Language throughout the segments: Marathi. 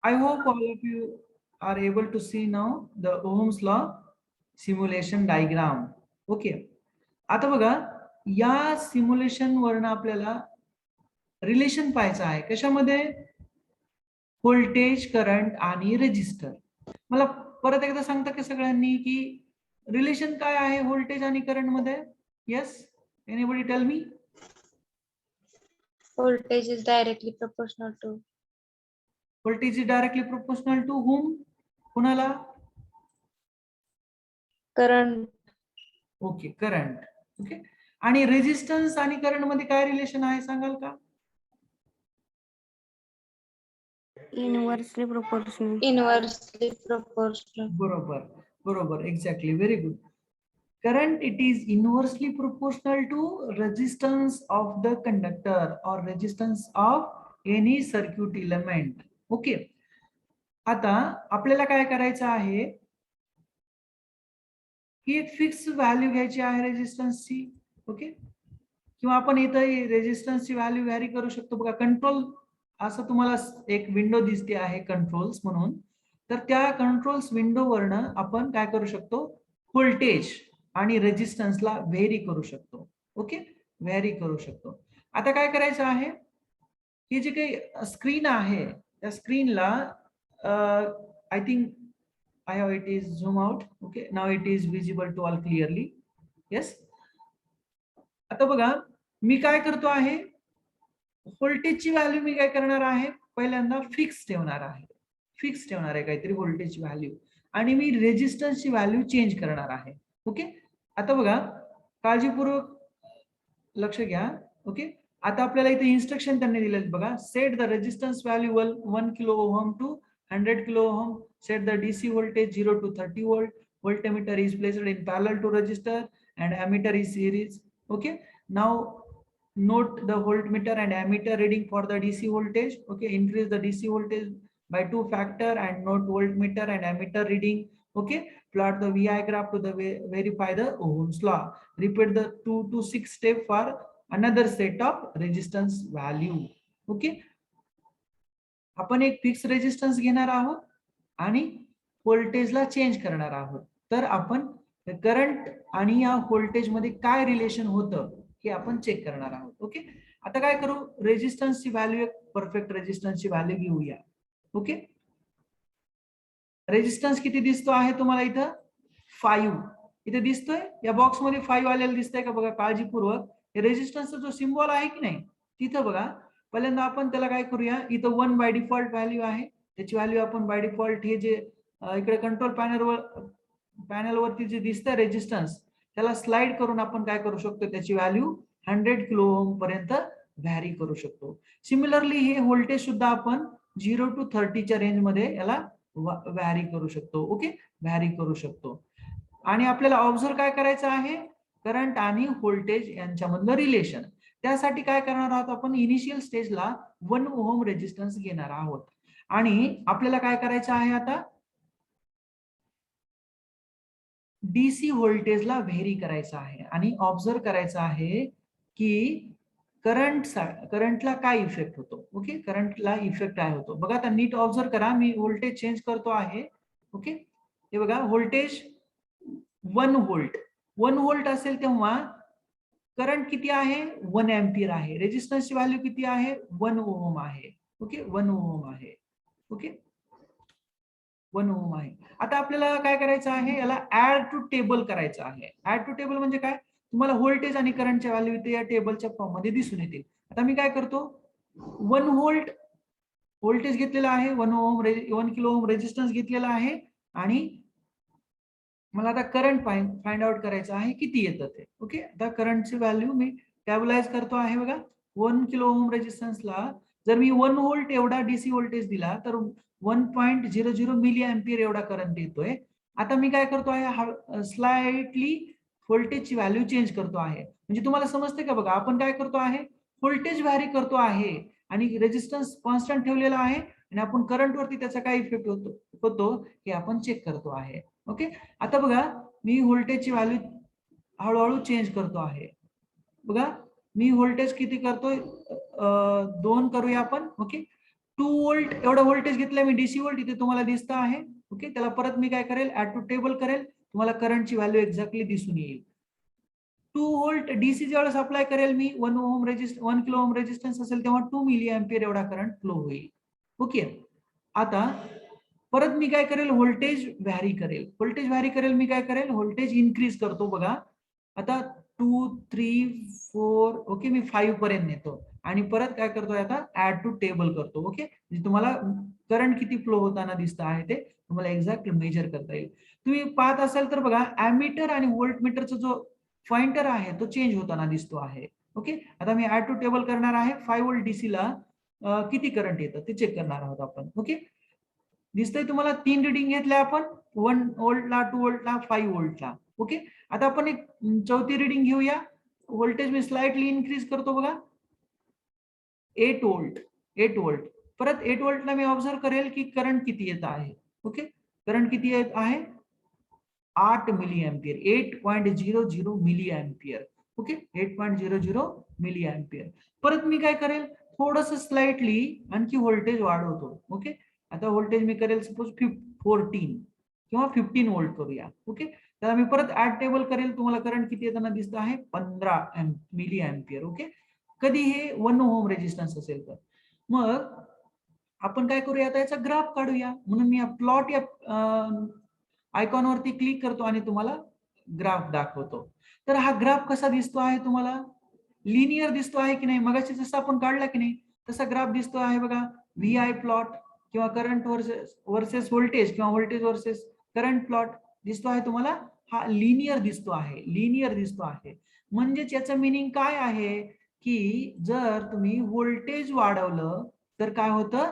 I hope all of you are able to see now the Ohm's law simulation diagram. Okay. आता बघा या सिम्युलेशन वरून आपल्याला रिलेशन पाहायचं आहे कशामध्ये व्होल्टेज करंट आणि रेजिस्टर. मला परत एकदा सांगता की सगळ्यांनी की रिलेशन काय आहे व्होल्टेज आणि करंट मध्ये. Yes, anybody tell me. Voltage is directly proportional to voltage is directly proportional to whom? कुणाला? current. Okay, current. ओके, आणि रेजिस्टन्स आणि करंट मध्ये काय रिलेशन आहे सांगाल का? Inversely proportional. Inversely proportional. बरोबर बरोबर, exactly, very good. Current, it is inversely proportional to resistance of the conductor or resistance of any circuit element. Okay. आता आपल्याला काय करायचं आहे की एक फिक्स व्हॅल्यू घ्यायची आहे रेजिस्टन्सची. ओके, किंवा आपण इथं रेजिस्टन्सची व्हॅल्यू व्हॅरी करू शकतो. बघा कंट्रोल असं तुम्हाला एक विंडो दिसते आहे कंट्रोल्स म्हणून. तर त्या कंट्रोल्स विंडोवरनं आपण काय करू शकतो व्होल्टेज आणि रेजिस्टन्सला व्हेरी करू शकतो. ओके, व्हेरी करू शकतो. आता काय करायचं आहे की जे काही स्क्रीन आहे त्या स्क्रीनला I think I have it is zoom out. Okay, now it is visible to all clearly. Yes. आता बघा मी काय करतो आहे व्होल्टेजची व्हॅल्यू मी काय करणार आहे पहिल्यांदा फिक्स ठेवणार आहे. फिक्स ठेवणार आहे काहीतरी व्होल्टेजची व्हॅल्यू आणि मी रेजिस्टन्सची व्हॅल्यू चेंज करणार आहे. ओके, आता बघा काळजीपूर्वक लक्ष घ्या. ओके, आता आपल्याला इथे इन्स्ट्रक्शन त्यांनी दिले बघा. Set the resistance value 1 kilo ohm to 100 kilo ohm. Set the DC voltage 0 to 30 volt. Voltmeter is placed in parallel to resistor and ammeter is series. Okay. Now note the voltmeter and ammeter reading for the DC voltage. Okay. Increase the DC voltage by 2 factor and note voltmeter and ammeter reading. Okay. Plot the VI graph to verify the Ohm's law. Repeat the 2 to 6 step for another set of resistance value. Okay. आपण एक फिक्स रेजिस्टन्स घेणार आहोत आणि व्होल्टेजला चेंज करणार आहोत. तर आपण करंट आणि या व्होल्टेज मध्ये काय रिलेशन होतं हे आपण चेक करणार आहोत. ओके, आता काय करू रेजिस्टन्सची व्हॅल्यू एक परफेक्ट रेजिस्टन्सची व्हॅल्यू घेऊया. ओके, रेजिस्टन्स किती दिसतो आहे तुम्हाला इथं 5 इथे दिसतोय. या बॉक्स मध्ये 5 आलेलं दिसतंय का बघा काळजीपूर्वक. हे रेजिस्टन्सचा जो सिम्बॉल आहे की नाही तिथं बघा. पहिल्यांदा आपण त्याला काय करूया इथं 1 बाय डिफॉल्ट व्हॅल्यू आहे त्याची व्हॅल्यू आपण बाय डिफॉल्ट हे जे इकडे कंट्रोल पॅनलवरती जे दिसतं रेजिस्टन्स त्याला स्लाइड करून आपण काय करू शकतो त्याची व्हॅल्यू 100 किलो ओम पर्यंत व्हॅरी करू शकतो. सिमिलरली हे व्होल्टेज सुद्धा आपण 0 to 30 च्या रेंज मध्ये याला व्हॅरी करू शकतो. ओके, व्हॅरी करू शकतो. आणि आपल्याला ऑब्झर्व काय करायचं आहे करंट आणि व्होल्टेज यांच्यामधलं रिलेशन. त्यासाठी काय करणार आहोत आपण इनिशियल स्टेजला 1 ओहम रेजिस्टन्स घेणार आहोत आणि आपल्याला काय करायचं आहे आता डीसी व्होल्टेजला व्हेरी करायचं आहे आणि ऑब्झर्व करायचं आहे की करंटला काय इफेक्ट होतो. ओके, करंटला इफेक्ट काय होतो बघा. आता नीट ऑब्झर्व करा. मी व्होल्टेज चेंज करतो आहे. ओके, हे बघा व्होल्टेज 1 व्होल्ट असेल तेव्हा करंट किती आहे 1 एम्पियर आहे. रेजिस्टन्सची व्हॅल्यू किती आहे 1 ओहम आहे. ओके, 1 ओहम आहे. ओके, 1 ओहम आहे. आता आपल्याला काय करायचं आहे याला ऍड टू टेबल करायचं आहे. ऍड टू टेबल म्हणजे काय तुम्हाला व्होल्टेज आणि करंटच्या व्हॅल्यू इथे या टेबलच्या फॉर्म मध्ये दिसून येतील. आता मी काय करतो 1 व्होल्ट व्होल्टेज घेतलेला आहे 1 किलो ओहम रेजिस्टन्स घेतलेला आहे आणि मला आता करंट फाइंड आउट करायचं आहे किती येतं ते. ओके, आता करंटची व्हॅल्यू मी टॅबलाइज करतो आहे बघा. 1 किलो ओहम रेजिस्टन्सला जर मी 1 व्होल्ट एवढा डीसी व्होल्टेज दिला तर 1.00 मिली एम्पियर एवढा करंट येतोय. आता मी काय करतो आहे स्लाइटली व्होल्टेजची व्हॅल्यू चेंज करतो आहे. म्हणजे तुम्हाला समजते का बघा आपण काय करतो आहे व्होल्टेज व्हॅरी करतो आहे आणि रेजिस्टन्स कॉन्स्टंट ठेवलेला आहे आणि आपण करंट वरती त्याचा काय इफेक्ट होतो हे आपण चेक करतो आहे. ओके, आता बघा मी व्होल्टेजची व्हॅल्यू हळूहळू चेंज करतो आहे. बघा मी व्होल्टेज किती करतोय 2 करूया आपण. ओके, 2 व्होल्ट एवढा व्होल्टेज घेतलाय मी डीसी व्होल्ट इथे तुम्हाला दिसत आहे. ओके, त्याला परत मी काय करेल, ऍड टू टेबल करेल, तुम्हाला करंटची व्हॅल्यू एक्झॅक्टली दिसून येईल. 2 व्होल्ट डीसी ज्यावेळेस अप्लाय करेल मी 1 किलो ओम रेजिस्टन्स असेल तेव्हा 2 मिली अँपिअर एवढा करंट फ्लो होईल. ओके, आता परत मी काय करेल, व्होल्टेज व्हॅरी करेल. व्होल्टेज व्हॅरी करेल मी काय करेल, व्होल्टेज इन्क्रीज करतो बघा. आता 2, 3, 4 ओके, मी 5 पर्यंत नेतो आणि परत काय करतोय आता ऍड टू टेबल करतो. ओके, म्हणजे तुम्हाला करंट किती फ्लो होताना दिसत आहे ते तुम्हाला एक्झॅक्ट मेजर करता येईल. तुम्ही पाहत असाल तर बघा, ॲमीटर आणि व्होल्टमीटरचा जो पॉइंटर आहे तो चेंज होताना दिसतो आहे. ओके, आता मी ऍड टू टेबल करणार आहे. 5 व्होल्ट डीसी ला किती करंट येतं ते चेक करणार आहोत आपण. ओके, दिसतंय तुम्हाला 3 रिडिंग घेतल्या आपण, 1 व्होल्टला, 2 व्होल्टला, 5 व्होल्टला. ओके, आता आपण एक चौथी रिडिंग घेऊया. व्होल्टेज मी स्लाइटली इन्क्रीज करतो बघा, 8 व्होल्ट. 8 व्होल्ट परत 8 व्होल्टला मी ऑब्झर्व करेल की करंट किती येत आहे. ओके, करंट किती येत आहे, 8 milliampere, 8.00 milliampere. Okay, 8.00 milliampere. परत मी काय करेल, थोडस स्लाइटली आणखी व्होल्टेज वाढवतो. ओके, आता व्होल्टेज मी करेल सपोज 14 किंवा 15 व्होल्ट करूया. ओके, त्याला मी परत ऍड टेबल करेल, तुम्हाला करंट किती येताना दिसत आहे, 15 मिली अँपिअर. ओके, कधी हे 1 ओम रेजिस्टन्स असेल तर. मग आपण काय करूया, आता याचा ग्राफ काढूया. म्हणून मी प्लॉट या आयकॉन वरती क्लिक करतो आणि तुम्हाला ग्राफ दाखवतो. तर हा ग्राफ कसा दिसतो आहे तुम्हाला, लिनियर दिसतो आहे की नाही, मगाशी जसं आपण काढला की नाही तसा ग्राफ दिसतो आहे बघा. व्ही आय प्लॉट किंवा करंट वर्सेस व्होल्टेज किंवा व्होल्टेज वर्सेस करंट प्लॉट दिसतो आहे तुम्हाला. हा लिनियर दिसतो आहे, लिनियर दिसतो आहे. म्हणजेच याचं मिनिंग काय आहे की जर तुम्ही व्होल्टेज वाढवलं तर काय होतं,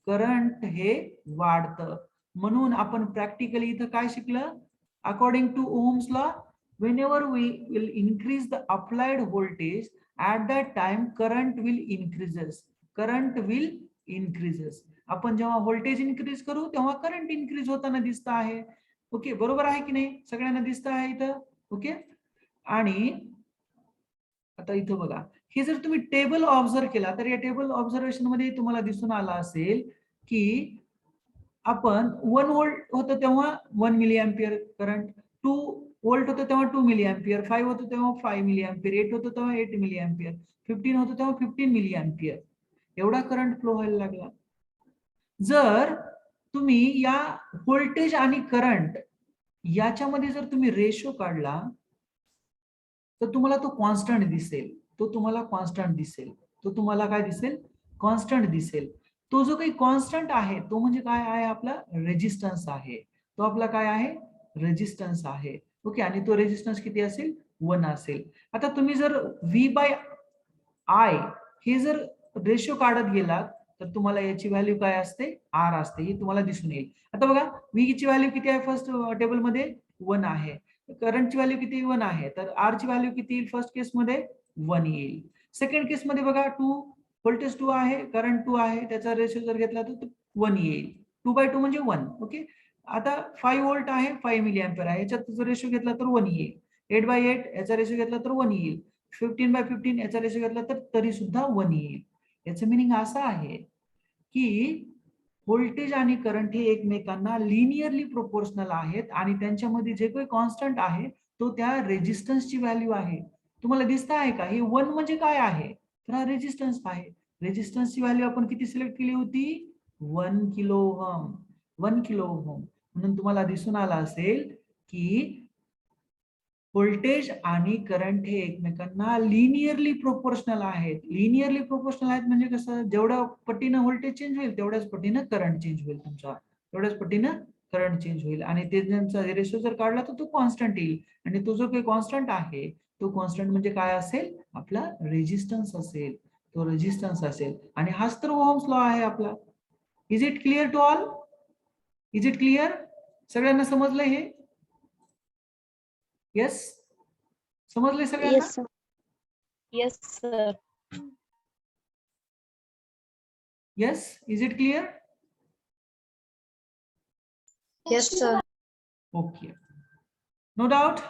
करंट हे वाढतं. म्हणून आपण प्रॅक्टिकली इथं काय शिकलं, according to Ohm's law, whenever we will increase the applied voltage at that time current will increases. current will increases. आपण जेव्हा व्होल्टेज इन्क्रीज करू तेव्हा करंट इन्क्रीज होताना दिसत आहे. ओके, बरोबर आहे की नाही, सगळ्यांना दिसत आहे इथं. ओके, आणि आता इथं बघा, हे जर तुम्ही टेबल ऑब्झर्व केला तर या टेबल ऑब्झर्वेशन मध्ये तुम्हाला दिसून आला असेल की आपण 1 व्होल्ट होतं तेव्हा 1 मिली अँपिअर करंट, 2 व्होल्ट होतं तेव्हा 2 मिली अँपिअर, 5 होतं तेव्हा 5 मिली अँपिअर, 8 होतं तेव्हा 8 मिली अँपिअर, 15 होतं तेव्हा 15 मिली अँपिअर एवढा करंट फ्लो व्हायला लागला. जर तुम्ही या व्होल्टेज आणि करंट याच्यामध्ये जर तुम्ही रेशो काढला तर तुम्हाला तो कॉन्स्टंट दिसेल. तो तुम्हाला कॉन्स्टंट दिसेल. तो तुम्हाला काय दिसेल, कॉन्स्टंट दिसेल. तो जो काही कॉन्स्टंट आहे तो म्हणजे काय आहे, आपला रेजिस्टन्स आहे. तो आपला काय आहे, रेजिस्टन्स आहे. ओके, आणि तो रेजिस्टन्स किती असेल, 1 असेल. आता तुम्ही जर V बाय I हे जर रेशो काढत गेलात तर तुम्हाला याची व्हॅल्यू काय असते, R असते, ही तुम्हाला दिसून येईल. आता बघा, V ची व्हॅल्यू किती आहे, फर्स्ट टेबल मध्ये 1 आहे. करंटची व्हॅल्यू किती, 1 आहे. तर R ची व्हॅल्यू किती येईल, फर्स्ट केस मध्ये 1 येईल. सेकंड केस मध्ये बघा, 2 व्होल्टेज 2 आहे, करंट 2 आहे, त्याचा रेशो जर घेतला तर 1 येईल. 2/2 म्हणजे 1. ओके, आता 5 व्होल्ट आहे, 5 मिली अँपिअर आहे, याच्यात जर रेशो घेतला तर 1 येईल. 8/8 याचा रेशो घेतला तर 1 येईल. 15/15 याचा रेशो घेतला तर तरी सुद्धा 1 येईल. याचं मिनिंग असं आहे की व्होल्टेज आणि करंट हे एकमेकांना लिनियरली प्रोपोर्शनल आहेत आणि त्यांच्यामध्ये जे काही कॉन्स्टंट आहे तो त्या रेजिस्टन्सची व्हॅल्यू आहे. तुम्हाला दिसत आहे का, हे 1 म्हणजे काय आहे, तर हा रेजिस्टन्स आहे. रेजिस्टन्सची व्हॅल्यू आपण किती सिलेक्ट केली होती, 1 किलो ओहम. 1 kilo ohm. म्हणून तुम्हाला दिसून आला असेल की व्होल्टेज आणि करंट हे एकमेकांना लिनियरली प्रोपोर्शनल आहेत. लिनियरली प्रोपोर्शनल आहेत म्हणजे कसं, जेवढ्या पटीनं व्होल्टेज चेंज होईल तेवढ्याच पटीनं करंट चेंज होईल तुमचा, तेवढ्याच पटीनं करंट चेंज होईल. आणि ते ज्यांचा रेशो जर काढला तर तो कॉन्स्टंट येईल. आणि तो जो काही कॉन्स्टंट आहे तो कॉन्स्टंट म्हणजे काय असेल, आपला रेजिस्टन्स असेल. तो रेजिस्टन्स असेल. आणि हाच तर ओहम्स लॉ आहे आपला. Is it clear to all, is it clear, सगळ्यांना समजलं हे, येस, समजले सगळ्यांना. Yes, sir. Yes, sir. Yes, is it clear? Yes, sir. Okay, no doubt.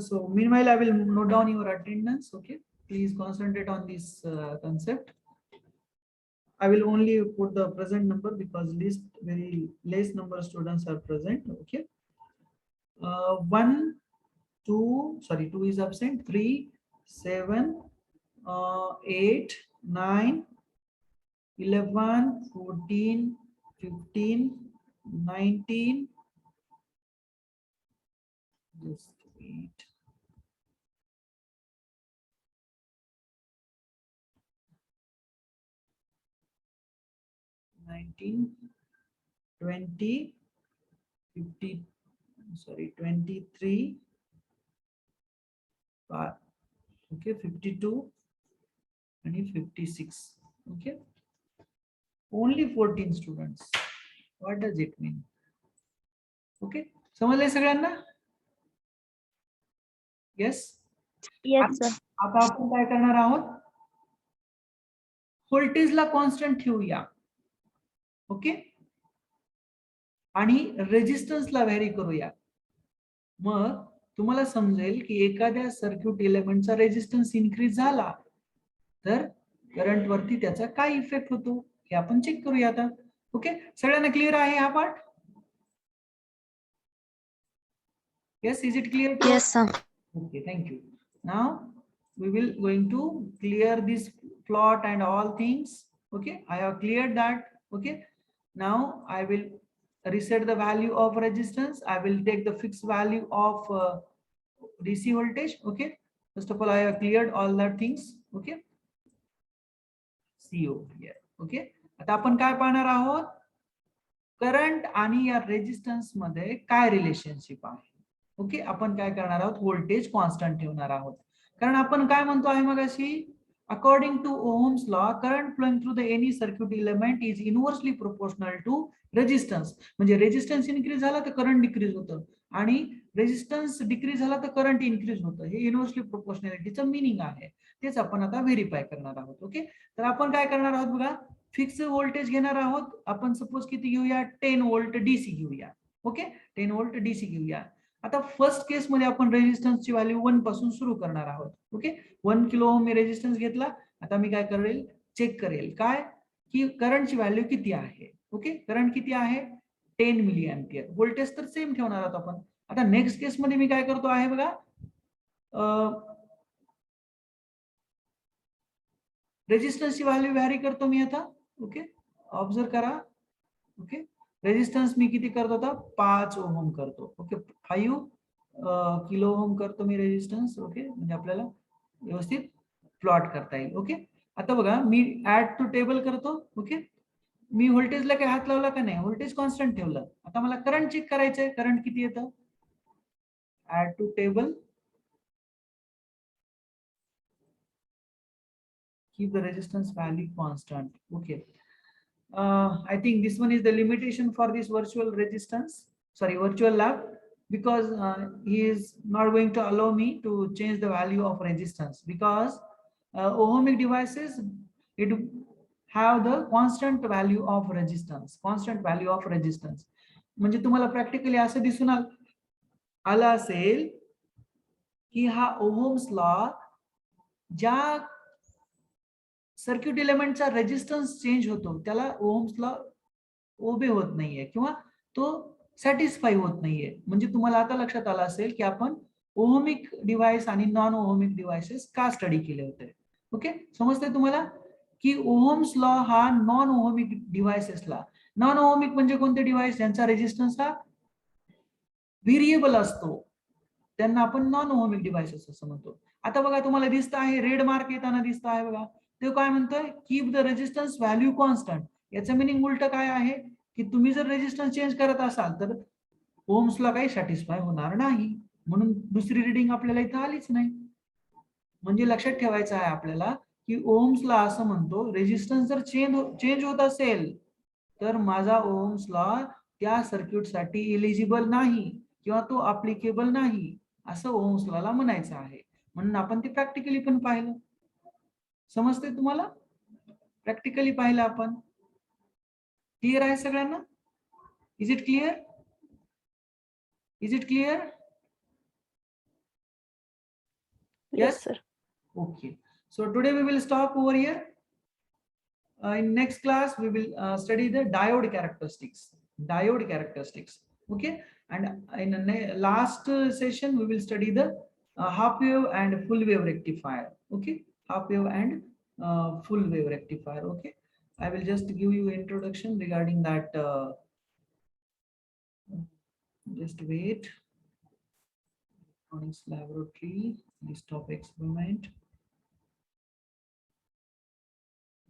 So meanwhile I will note down your attendance. Okay. please concentrate on this concept. I will only put the present number because least very less number of students are present. Okay. 1, 2, sorry, 2 is absent. 3, 7, 8, 9, 11, 14, 15, 19. Just wait. 19, 20, 50, sorry, 23, okay, 52, and 56. Okay, only 14 students. What does it mean? Okay, समजलंय सगळ्यांना? Yes. Yes, sir. आता आपण काय करणार आहोत? व्होल्टेजला कॉन्स्टंट ठेवूया. ओके, आणि रेजिस्टन्सला व्हॅरी करूया. मग तुम्हाला समजेल की एखाद्या सर्किट एलिमेंटचा रेजिस्टन्स इन्क्रीज झाला तर करंट वरती त्याचा काय इफेक्ट होतो हे आपण चेक करूया आता. ओके, सगळ्यांना क्लिअर आहे हा part? Yes, is it clear? Yes, sir. Okay, thank you. Now we will going to clear this plot and all things. Okay, I have cleared that. Okay, now I will reset the value of resistance. I will take the fixed value of DC voltage. Okay, first of all I have cleared all that things. Okay, see over here. Okay, आता आपण काय पाहणार आहोत? करंट आणि या रेजिस्टन्स मध्ये काय रिलेशनशिप आहे. ओके, आपण काय करणार आहोत? व्होल्टेज कॉन्स्टंट ठेवणार आहोत. कारण आपण काय म्हणतो आहे मगाशी, according to Ohm's law current flowing through the any circuit element is inversely proportional to resistance. म्हणजे रेजिस्टन्स इन्क्रीज झाला तर करंट डिक्रीज होतं आणि रेजिस्टन्स डिक्रीज झाला तर करंट इन्क्रीज होतं. हे इनव्हर्सली प्रोपोर्शनॅलिटीचं मिनिंग आहे. तेच आपण आता व्हेरीफाय करणार आहोत. ओके, तर आपण काय करणार आहोत बघा, फिक्स व्होल्टेज घेणार आहोत. आपण सपोज किती घेऊया? 10 व्होल्ट डीसी घेऊया. ओके, 10 व्होल्ट डीसी घेऊया. आता फर्स्ट केस मध्ये आपण रेजिस्टन्सची व्हॅल्यू 1 पासून सुरू करणार आहोत. ओके, 1 किलो ओम मी रेजिस्टन्स घेतला. आता मी काय करेल? चेक करेल काय की करंटची व्हॅल्यू किती आहे. ओके, करंट किती आहे? 10 मिली एम्पियर. व्होल्टेज तर सेम ठेवणार आहोत आपण. आता नेक्स्ट केस मध्ये मी काय करतो आहे बघा, रेजिस्टन्सची व्हॅल्यू व्हॅरी करतो मी आता. ओके, ऑब्झर्व करा. ओके, रेजिस्टन्स मी किती करतो आता? 5 ओहम करतो. ओके, 5 किलो ओहम करतो मी रेजिस्टन्स. ओके, म्हणजे आपल्याला व्यवस्थित प्लॉट करता येईल. ओके, आता बघा मी ऍड टू टेबल करतो. ओके, मी व्होल्टेजला काही हात लावला का नाही? व्होल्टेज कॉन्स्टंट ठेवलं. आता मला करंट चेक करायचंय. करंट किती येतं? Add to table, keep the resistance value constant. Okay, I think this one is the limitation for this virtual resistance, sorry, virtual lab, because he is not going to allow me to change the value of resistance because ohmic devices, it have the constant value of resistance, constant value of resistance. म्हणजे तुम्हाला प्रॅक्टिकली असं दिसून आलं असेल की हा ओहम्स लॉ ज्या सर्किट एलिमेंटचा रेजिस्टन्स चेंज होतो त्याला ओहम्स लॉ ओबे होत नाहीये किंवा तो सॅटिस्फाय होत नाहीये. म्हणजे तुम्हाला आता लक्षात आलं असेल की आपण ओहमिक डिव्हाइस आणि नॉन ओहमिक डिव्हाइसेस का स्टडी केले होते. ओके, समजतंय तुम्हाला की ओहम्स लॉ हा नॉन ओहमिक डिव्हाइसेसला, नॉन ओहमिक म्हणजे कोणते डिव्हाइस ज्यांचा रेजिस्टन्स हा व्हेरिएबल असतो त्यांना आपण नॉन ओहमिक डिव्हाइसेस असं म्हणतो. आता बघा तुम्हाला दिसत आहे रेड मार्क येताना दिसत आहे बघा, ते काय म्हणतोय? Keep the resistance value constant. याचं मिनिंग उलट काय आहे की तुम्ही जर रेजिस्टन्स चेंज करत असाल तर ओहम्सला काही सॅटिस्फाय होणार नाही, म्हणून दुसरी रिडिंग आपल्याला इथं आलीच नाही. म्हणजे लक्षात ठेवायचं आहे आपल्याला की ओहम्सला असं म्हणतो रेजिस्टन्स जर चेंज होत असेल तर माझा ओहम्स लॉ त्या सर्किटसाठी इलिजिबल नाही किंवा तो अप्लिकेबल नाही असं ओहम्स लॉला म्हणायचं आहे. म्हणून आपण ते प्रॅक्टिकली पण पाहिलं. समजते तुम्हाला? प्रॅक्टिकली पाहिलं आपण. क्लिअर आहे सगळ्यांना? Is it clear? Is it clear? Yes, sir. Okay, So today we will stop over here. In next class we will study the diode characteristics. Okay, and in the last session we will study the half wave and full wave rectifier. Okay, half wave and full wave rectifier. Okay, I will just give you introduction regarding that. Just wait. Electronics laboratory, desktop experiment.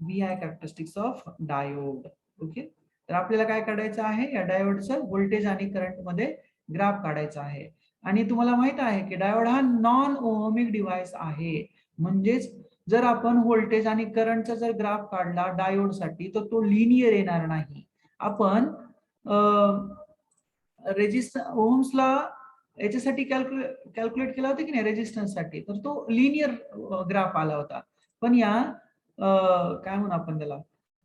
VI characteristics of diode. Okay, तर आपल्याला काय काढायचं आहे, या डायोडचं व्होल्टेज आणि करंट मध्ये ग्राफ काढायचा आहे. आणि तुम्हाला माहित आहे की डायोड हा नॉन ओहमिक डिव्हाइस आहे. म्हणजेच जर आपण व्होल्टेज आणि करंटचा जर ग्राफ काढला डायोड साठी तर तो लिनियर येणार नाही. आपण ओहम्सला याच्यासाठी कॅल्क्युलेट केला होता की नाही रेजिस्टन्स साठी, तर तो लिनियर ग्राफ आला होता. पण या काय म्हणू आपण त्याला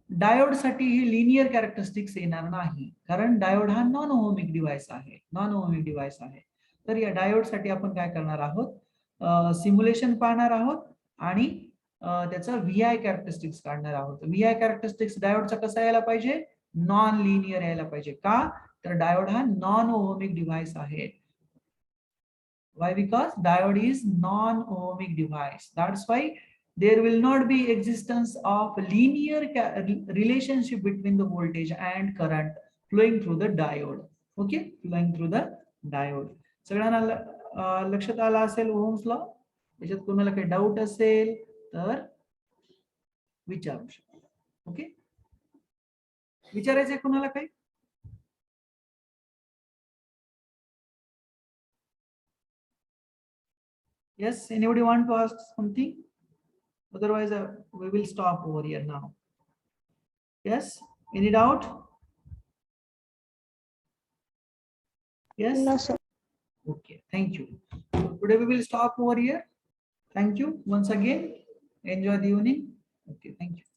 डायोड साठी ही लिनियर कॅरेक्टरिस्टिक्स येणार नाही, कारण डायोड हा नॉन ओहमिक डिव्हाइस आहे. तर या डायोड साठी आपण काय करणार आहोत, सिम्युलेशन पाहणार आहोत आणि त्याचा व्हीआय कॅरेक्टरिस्टिक्स काढणार आहोत. व्हीआय कॅरेक्टरिस्टिक्स डायोडचा कसा यायला पाहिजे, नॉन लिनियर यायला पाहिजे. का, तर डायोड हा नॉन ओहमिक डिव्हाइस आहे. Why? Because diode is non-ohmic device. That's why there will not be existence of linear relationship between the voltage and current flowing through the diode. Okay, flowing through the diode. सगळ्यांना लक्षात आला असेल ओहम्स लॉ. याच्यात कोणाला काही डाऊट असेल तर विचारू शकता. ओके, विचारायचंय कोणाला काही? Yes, anybody want to ask something? Otherwise, we will stop over here now. Yes, any doubt? Yes? No, sir. Okay, thank you. So today we will stop over here. Thank you once again. Enjoy the evening. Okay, thank you.